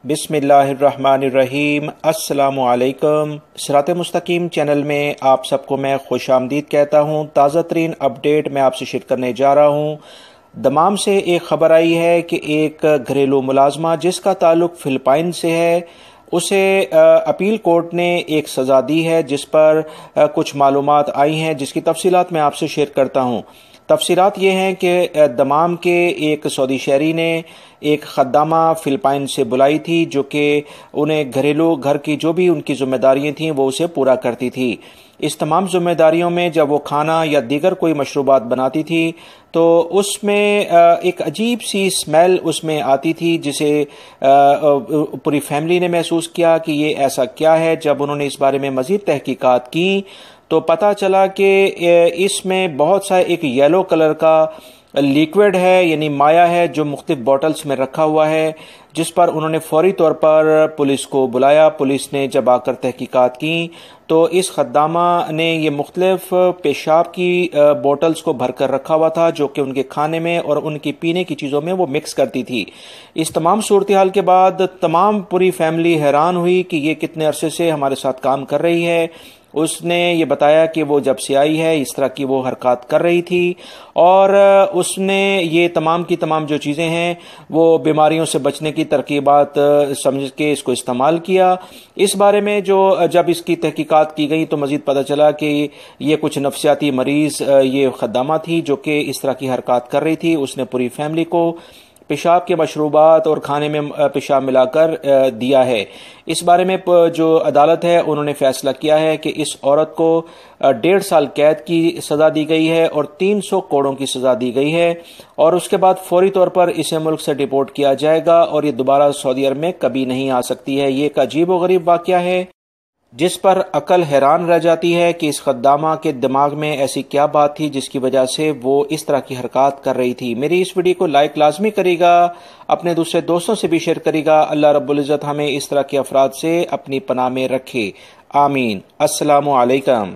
بسم اللہ الرحمن الرحیم۔ السلام علیکم۔ صراط مستقیم چینل میں آپ سب کو میں خوش آمدید کہتا ہوں۔ تازہ ترین اپڈیٹ میں آپ سے شیئر کرنے جا رہا ہوں۔ دمام سے ایک خبر آئی ہے کہ ایک گھریلو ملازمہ جس کا تعلق فلپائن سے ہے، اسے اپیل کورٹ نے ایک سزا دی ہے، جس پر کچھ معلومات آئی ہیں جس کی تفصیلات میں آپ سے شیئر کرتا ہوں۔ تفصیلات یہ ہیں کہ دمام کے ایک سعودی شہری نے ایک خدامہ فلپائن سے بلائی تھی، جو کہ انہیں گھریلو گھر کی جو بھی ان کی ذمہ داریاں تھیں وہ اسے پورا کرتی تھی۔ اس تمام ذمہ داریوں میں جب وہ کھانا یا دیگر کوئی مشروبات بناتی تھی تو اس میں ایک عجیب سی اسمیل اس میں آتی تھی، جسے پوری فیملی نے محسوس کیا کہ یہ ایسا کیا ہے۔ جب انہوں نے اس بارے میں مزید تحقیقات کی تو پتہ چلا کہ اس میں بہت سا ایک یلو کلر کا لیکوڈ ہے، یعنی مائع ہے، جو مختلف بوٹلز میں رکھا ہوا ہے، جس پر انہوں نے فوری طور پر پولیس کو بلایا۔ پولیس نے جب آ کر تحقیقات کی تو اس خدامہ نے یہ مختلف پیشاب کی بوٹلز کو بھر کر رکھا ہوا تھا، جو کہ ان کے کھانے میں اور ان کی پینے کی چیزوں میں وہ مکس کرتی تھی۔ اس تمام صورتحال کے بعد پوری فیملی حیران ہوئی کہ یہ کتنے عرصے سے ہمارے ساتھ کام کر رہی ہے۔ اس نے یہ بتایا کہ وہ جب سے آئی ہے اس طرح کی وہ حرکات کر رہی تھی، اور اس نے یہ تمام کی تمام جو چیزیں ہیں وہ بیماریوں سے بچنے کی ترکیبات سمجھ کے اس کو استعمال کیا۔ اس بارے میں جب اس کی تحقیقات کی گئی تو مزید پتہ چلا کہ یہ کچھ نفسیاتی مریض یہ خدامہ تھی جو کہ اس طرح کی حرکات کر رہی تھی۔ اس نے پوری فیملی کو پیشاب کے مشروبات اور کھانے میں پیشاب ملا کر دیا ہے۔ اس بارے میں جو عدالت ہے انہوں نے فیصلہ کیا ہے کہ اس عورت کو 1.5 سال قید کی سزا دی گئی ہے اور 300 کوڑوں کی سزا دی گئی ہے، اور اس کے بعد فوری طور پر اسے ملک سے ڈیپورٹ کیا جائے گا اور یہ دوبارہ سعودی عرب میں کبھی نہیں آ سکتی ہے۔ یہ ایک عجیب و غریب واقعہ ہے جس پر عقل حیران رہ جاتی ہے کہ اس خدامہ کے دماغ میں ایسی کیا بات تھی جس کی وجہ سے وہ اس طرح کی حرکات کر رہی تھی۔ میری اس ویڈیو کو لائک لازمی کرے گا، اپنے دوسرے دوستوں سے بھی شیئر کرے گا۔ اللہ رب العزت ہمیں اس طرح کے افراد سے اپنی پناہ میں رکھے، آمین۔ السلام علیکم۔